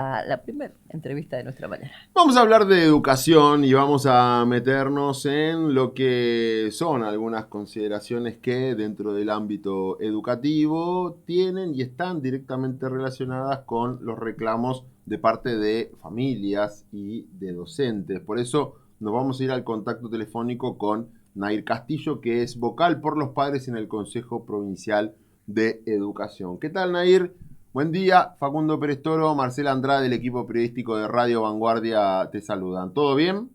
a la primera entrevista de nuestra mañana. Vamos a hablar de educación y vamos a meternos en lo que son algunas consideraciones que dentro del ámbito educativo tienen y están directamente relacionadas con los reclamos de parte de familias y de docentes. Por eso nos vamos a ir al contacto telefónico con Nair Castillo, que es vocal por los padres en el Consejo Provincial de Educación. ¿Qué tal, Nair? Buen día, Facundo Pérez Toro, Marcela Andrade, del equipo periodístico de Radio Vanguardia te saludan. ¿Todo bien?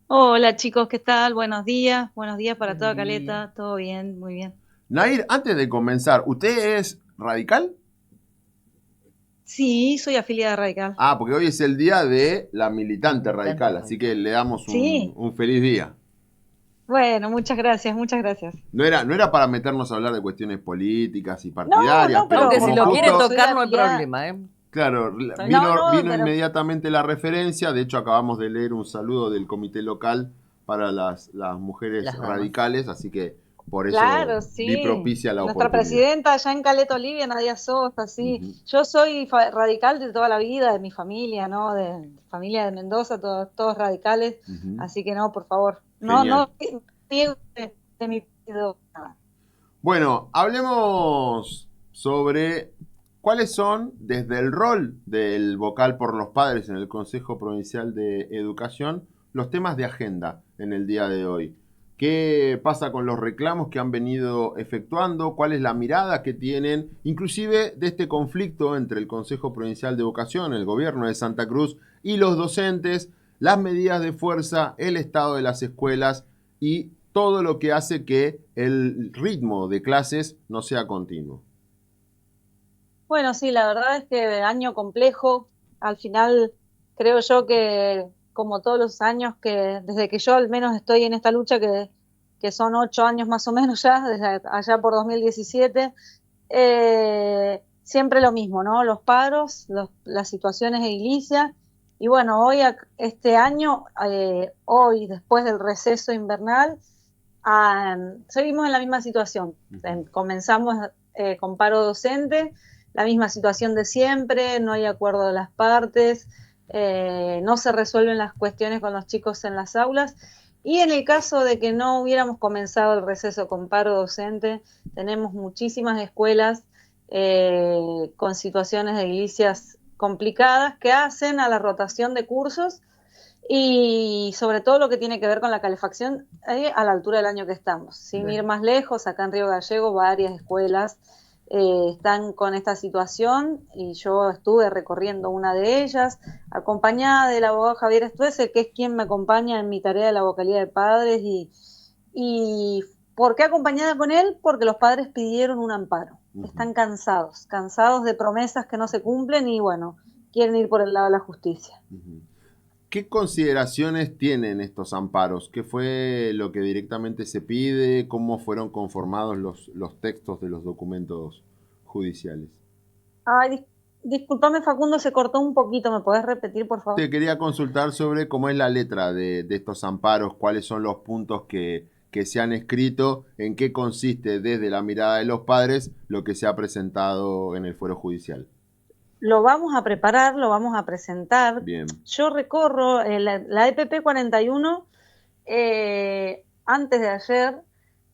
Hola chicos, ¿qué tal? Buenos días para Buen toda día. Caleta, todo bien, muy bien. Nair, antes de comenzar, ¿usted es radical? Sí, soy afiliada radical. Ah, porque hoy es el día de la militante Militante radical, así que radical. le damos Sí, un feliz día. bueno, muchas gracias, muchas gracias. No era para meternos a hablar de cuestiones políticas y No, partidarias, no, pero pero Aunque si por como lo quiere favor, justo, soy tocar no hay afiliada. problema, ¿eh? claro, No, no, vino pero inmediatamente la referencia. De hecho, acabamos de leer un saludo del comité local para las mujeres Las damas. radicales, así que por eso claro, vi sí. propicia la Nuestra oportunidad. presidenta allá en Caleta, Olivia, Nadia Sosa, sí. Ujú. Yo soy radical de toda la vida, de mi familia, ¿no? De familia de Mendoza, todos radicales. Ujú. Así que no, por favor, no, Genial. no niego de mi partido nada. Bueno, hablemos sobre cuáles son, desde el rol del vocal por los padres en el Consejo Provincial de Educación, los temas de agenda en el día de hoy. ¿Qué pasa con los reclamos que han venido efectuando? ¿Cuál es la mirada que tienen, inclusive de este conflicto entre el Consejo Provincial de Educación, el gobierno de Santa Cruz y los docentes, las medidas de fuerza, el estado de las escuelas y todo lo que hace que el ritmo de clases no sea continuo? Bueno, sí, la verdad es que año complejo. Al final, creo yo que, como todos los años que, desde que yo al menos estoy en esta lucha, que son 8 años más o menos ya, desde allá por 2017, siempre lo mismo, ¿no? Los paros, las situaciones edilicias. Y bueno, este año, hoy, después del receso invernal, seguimos en la misma situación. Ujú. Comenzamos con paro docente, la misma situación de siempre, no hay acuerdo de las partes, no se resuelven las cuestiones con los chicos en las aulas. Y en el caso de que no hubiéramos comenzado el receso con paro docente, tenemos muchísimas escuelas con situaciones de edilicias complicadas que hacen a la rotación de cursos y sobre todo lo que tiene que ver con la calefacción a la altura del año que estamos. Sin ir Bien. más lejos, acá en Río Gallego varias escuelas están con esta situación y yo estuve recorriendo una de ellas, acompañada del abogado Javier Estuese, que es quien me acompaña en mi tarea de la vocalía de padres. Y ¿por qué acompañada con él? Porque los padres pidieron un amparo. Ujú. Están cansados de promesas que no se cumplen y bueno, quieren ir por el lado de la justicia. Ujú. ¿Qué consideraciones tienen estos amparos? ¿Qué fue lo que directamente se pide? ¿Cómo fueron conformados los textos de los documentos judiciales? Ay, discúlpame Facundo, se cortó un poquito, ¿me podés repetir, por favor? Te quería consultar sobre cómo es la letra de estos amparos, cuáles son los puntos que se han escrito, en qué consiste desde la mirada de los padres lo que se ha presentado en el fuero judicial. Lo vamos a preparar, lo vamos a presentar. Bien. Yo recorro la EPP 41 antes de ayer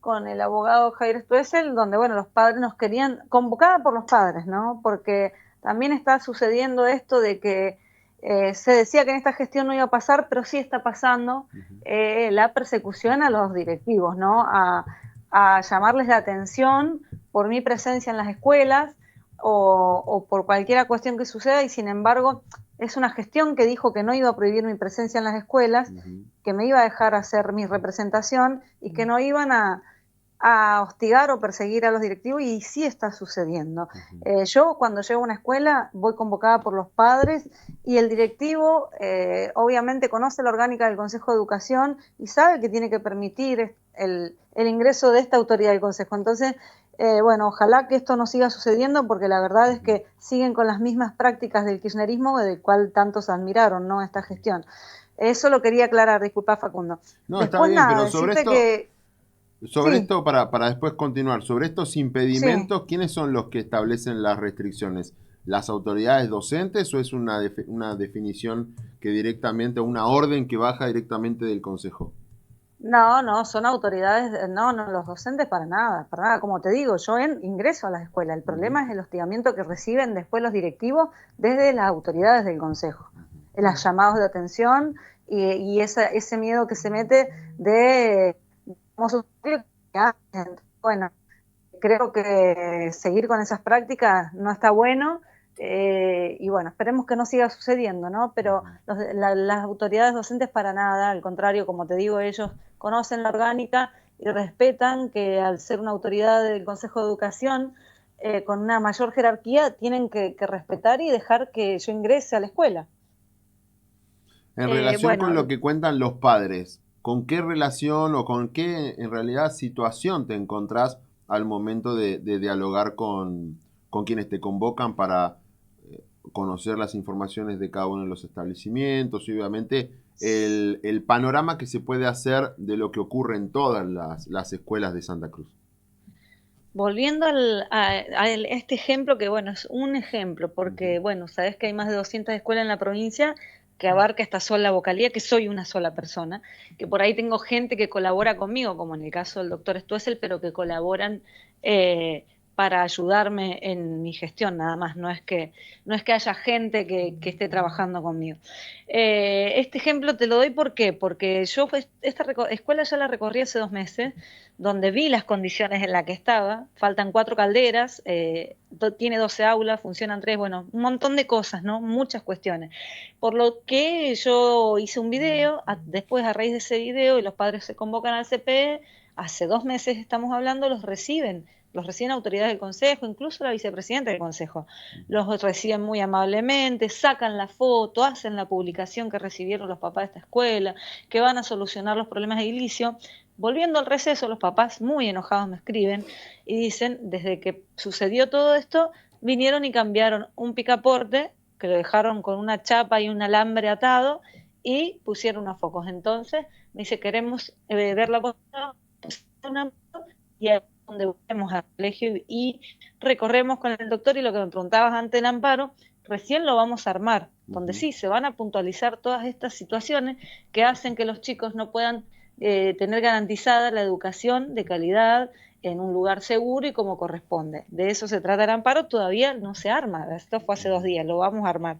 con el abogado Jair Stoessel, donde, bueno, los padres nos querían, convocada por los padres, ¿no? Porque también está sucediendo esto de que se decía que en esta gestión no iba a pasar, pero sí está pasando Ujú. la persecución a los directivos, ¿no? A llamarles la atención por mi presencia en las escuelas o por cualquier cuestión que suceda y sin embargo es una gestión que dijo que no iba a prohibir mi presencia en las escuelas, Ujú. que me iba a dejar hacer mi representación y que no iban a hostigar o perseguir a los directivos y sí está sucediendo. Ujú. Yo cuando llego a una escuela voy convocada por los padres y el directivo obviamente conoce la orgánica del Consejo de Educación y sabe que tiene que permitir el ingreso de esta autoridad del Consejo. Entonces, bueno, ojalá que esto no siga sucediendo porque la verdad es Ujú. que siguen con las mismas prácticas del kirchnerismo del cual tantos admiraron, ¿no? Esta gestión. Eso lo quería aclarar, disculpa Facundo. No, está Después bien, nada, pero decirte que sobre sí, esto para después continuar, sobre estos sí. impedimentos, ¿quiénes son los que establecen las restricciones? las autoridades docentes o es una definición que directamente, una orden que baja directamente del consejo? No, no, son autoridades, no, no, los docentes para nada, para nada. Como te digo, yo ingreso a las escuelas. El problema es el hostigamiento que reciben después los directivos desde las autoridades del consejo. Los llamados de atención y ese miedo que se mete de, vamos a bueno, creo que seguir con esas prácticas no está bueno. Y bueno, esperemos que no siga sucediendo, ¿no? Pero las autoridades docentes para nada, al contrario, como te digo, ellos conocen la orgánica y respetan que al ser una autoridad del Consejo de Educación con una mayor jerarquía tienen que respetar y dejar que yo ingrese a la escuela. En relación con lo que cuentan los padres, ¿con qué relación o con qué en realidad situación te encontrás al momento de dialogar con quienes te convocan para conocer las informaciones de cada uno de los establecimientos y obviamente el panorama que se puede hacer de lo que ocurre en todas las escuelas de Santa Cruz? Volviendo a este ejemplo, que bueno, es un ejemplo, porque bueno, sabes que hay más de 200 escuelas en la provincia que abarca esta sola vocalía, que soy una sola persona, que por ahí tengo gente que colabora conmigo, como en el caso del doctor Stuessel, pero que colaboran para ayudarme en mi gestión, nada más, no es que haya gente que esté trabajando conmigo. Este ejemplo te lo doy ¿por qué? Porque yo esta escuela ya la recorrí hace 2 meses, donde vi las condiciones en las que estaba, faltan 4 calderas, tiene 12 aulas, funcionan 3, bueno, un montón de cosas, ¿no? Muchas cuestiones. Por lo que yo hice un video, después a raíz de ese video, y los padres se convocan al CPE, hace 2 meses estamos hablando, los reciben autoridades del consejo, incluso la vicepresidenta del consejo. Los reciben muy amablemente, sacan la foto, hacen la publicación que recibieron los papás de esta escuela, que van a solucionar los problemas de edilicio. Volviendo al receso, los papás muy enojados me escriben y dicen, desde que sucedió todo esto, vinieron y cambiaron un picaporte, que lo dejaron con una chapa y un alambre atado, y pusieron unos focos. Entonces, me dice, queremos ver la foto, y ahí es donde volvemos al colegio y recorremos con el doctor, y lo que me preguntabas antes del amparo, recién lo vamos a armar, donde sí se van a puntualizar todas estas situaciones que hacen que los chicos no puedan tener garantizada la educación de calidad en un lugar seguro y como corresponde. De eso se trata el amparo, todavía no se arma, esto fue hace 2 días, lo vamos a armar.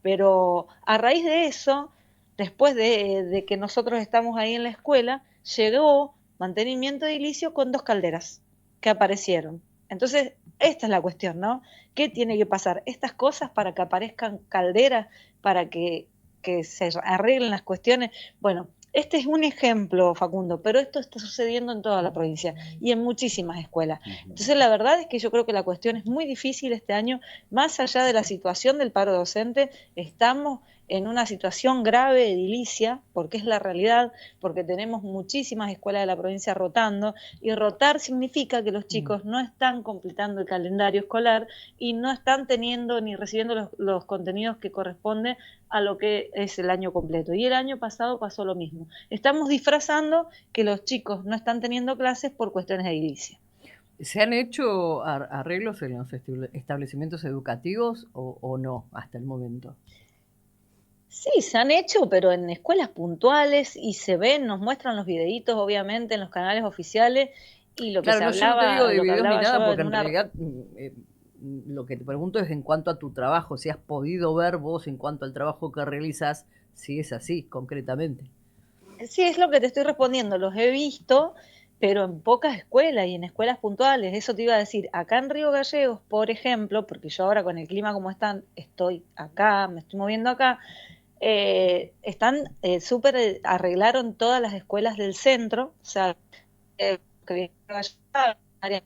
Pero a raíz de eso, después de que nosotros estamos ahí en la escuela, llegó mantenimiento edilicio con 2 calderas que aparecieron. Entonces, esta es la cuestión, ¿no? ¿Qué tiene que pasar? Estas cosas para que aparezcan calderas, para que se arreglen las cuestiones. Bueno, este es un ejemplo, Facundo, pero esto está sucediendo en toda la provincia y en muchísimas escuelas. Entonces, la verdad es que yo creo que la cuestión es muy difícil este año, más allá de la situación del paro docente, estamos en una situación grave, edilicia, porque es la realidad, porque tenemos muchísimas escuelas de la provincia rotando, y rotar significa que los chicos no están completando el calendario escolar y no están teniendo ni recibiendo los contenidos que corresponden a lo que es el año completo. Y el año pasado pasó lo mismo. Estamos disfrazando que los chicos no están teniendo clases por cuestiones de edilicia. ¿Se han hecho arreglos en los establecimientos educativos o no hasta el momento? Sí, se han hecho, pero en escuelas puntuales, y se ven, nos muestran los videitos, obviamente, en los canales oficiales, y lo que claro, se no, hablaba, yo no te digo de videos ni nada, porque en una... realidad lo que te pregunto es en cuanto a tu trabajo, si has podido ver vos en cuanto al trabajo que realizas, si es así, concretamente. Sí, es lo que te estoy respondiendo, los he visto, pero en pocas escuelas y en escuelas puntuales. Eso te iba a decir, acá en Río Gallegos, por ejemplo, porque yo ahora con el clima como están, estoy acá, me estoy moviendo acá, están súper, arreglaron todas las escuelas del centro, o sea, que viene la área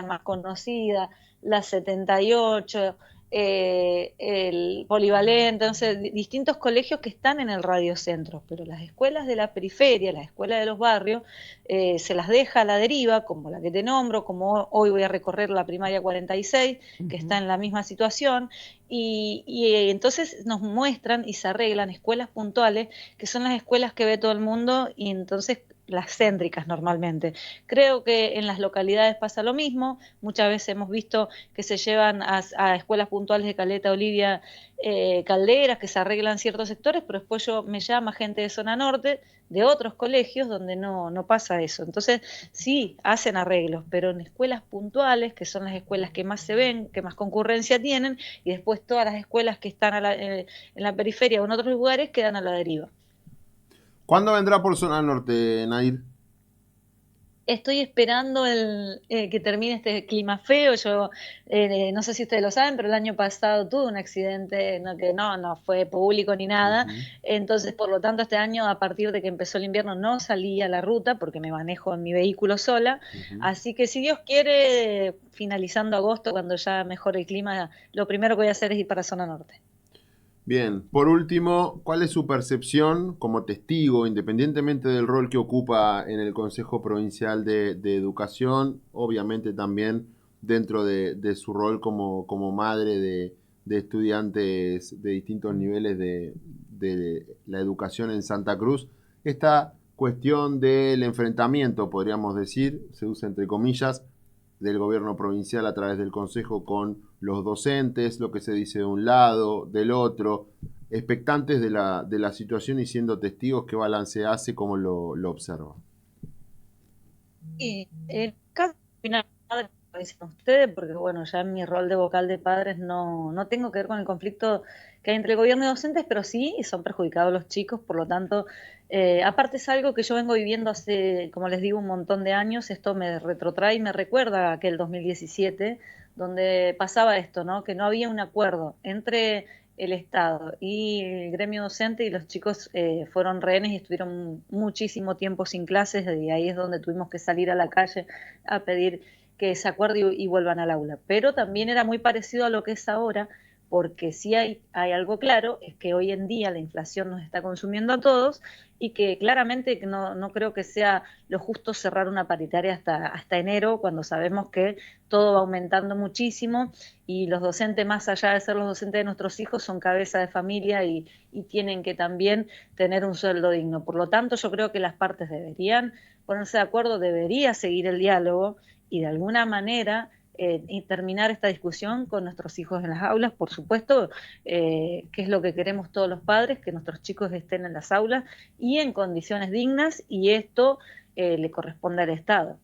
más conocida, la 78, el Polivalente, entonces distintos colegios que están en el radiocentro, pero las escuelas de la periferia, las escuelas de los barrios, se las deja a la deriva, como la que te nombro, como hoy voy a recorrer la primaria 46, que está en la misma situación, y entonces nos muestran y se arreglan escuelas puntuales, que son las escuelas que ve todo el mundo, y entonces las céntricas normalmente. Creo que en las localidades pasa lo mismo. Muchas veces hemos visto que se llevan a escuelas puntuales de Caleta, Olivia, calderas, que se arreglan ciertos sectores, pero después me llama gente de zona norte, de otros colegios, donde no pasa eso. Entonces, sí, hacen arreglos, pero en escuelas puntuales, que son las escuelas que más se ven, que más concurrencia tienen, y después todas las escuelas que están en la periferia o en otros lugares quedan a la deriva. ¿Cuándo vendrá por zona norte, Nair? Estoy esperando que termine este clima feo. Yo no sé si ustedes lo saben, pero el año pasado tuve un accidente que no fue público ni nada. Ujú. Entonces, por lo tanto, este año, a partir de que empezó el invierno, no salí a la ruta porque me manejo en mi vehículo sola. Ujú. Así que si Dios quiere, finalizando agosto, cuando ya mejore el clima, lo primero que voy a hacer es ir para zona norte. Bien, por último, ¿cuál es su percepción como testigo, independientemente del rol que ocupa en el Consejo Provincial de Educación, obviamente también dentro de su rol como madre de estudiantes de distintos niveles de la educación en Santa Cruz? Esta cuestión del enfrentamiento, podríamos decir, se usa entre comillas, del gobierno provincial a través del consejo con los docentes, lo que se dice de un lado, del otro, expectantes de la situación y siendo testigos, ¿qué balance hace, cómo lo observa? Y el caso final, como dicen ustedes, porque bueno, ya en mi rol de vocal de padres no tengo que ver con el conflicto que hay entre el gobierno y docentes, pero sí son perjudicados los chicos, por lo tanto, aparte es algo que yo vengo viviendo hace, como les digo, un montón de años. Esto me retrotrae y me recuerda a aquel 2017, donde pasaba esto, ¿no? Que no había un acuerdo entre el Estado y el gremio docente, y los chicos fueron rehenes y estuvieron muchísimo tiempo sin clases, y ahí es donde tuvimos que salir a la calle a pedir que se acuerde y vuelvan al aula. Pero también era muy parecido a lo que es ahora, porque sí hay algo claro, es que hoy en día la inflación nos está consumiendo a todos, y que claramente no creo que sea lo justo cerrar una paritaria hasta enero, cuando sabemos que todo va aumentando muchísimo, y los docentes, más allá de ser los docentes de nuestros hijos, son cabeza de familia y tienen que también tener un sueldo digno. Por lo tanto, yo creo que las partes deberían ponerse de acuerdo, debería seguir el diálogo y de alguna manera y terminar esta discusión con nuestros hijos en las aulas. Por supuesto, que es lo que queremos todos los padres, que nuestros chicos estén en las aulas y en condiciones dignas, y esto le corresponde al Estado.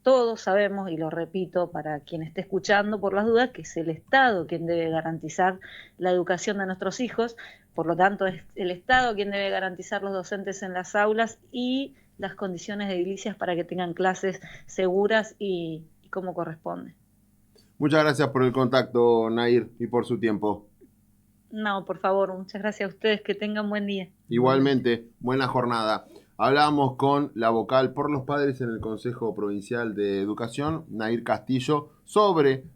Todos sabemos, y lo repito para quien esté escuchando por las dudas, que es el Estado quien debe garantizar la educación de nuestros hijos. Por lo tanto, es el Estado quien debe garantizar los docentes en las aulas y las condiciones edilicias para que tengan clases seguras y como corresponde. Muchas gracias por el contacto, Nair, y por su tiempo. No, por favor, muchas gracias a ustedes, que tengan buen día. Igualmente, buena jornada. Hablábamos con la vocal por los padres en el Consejo Provincial de Educación, Nair Castillo, sobre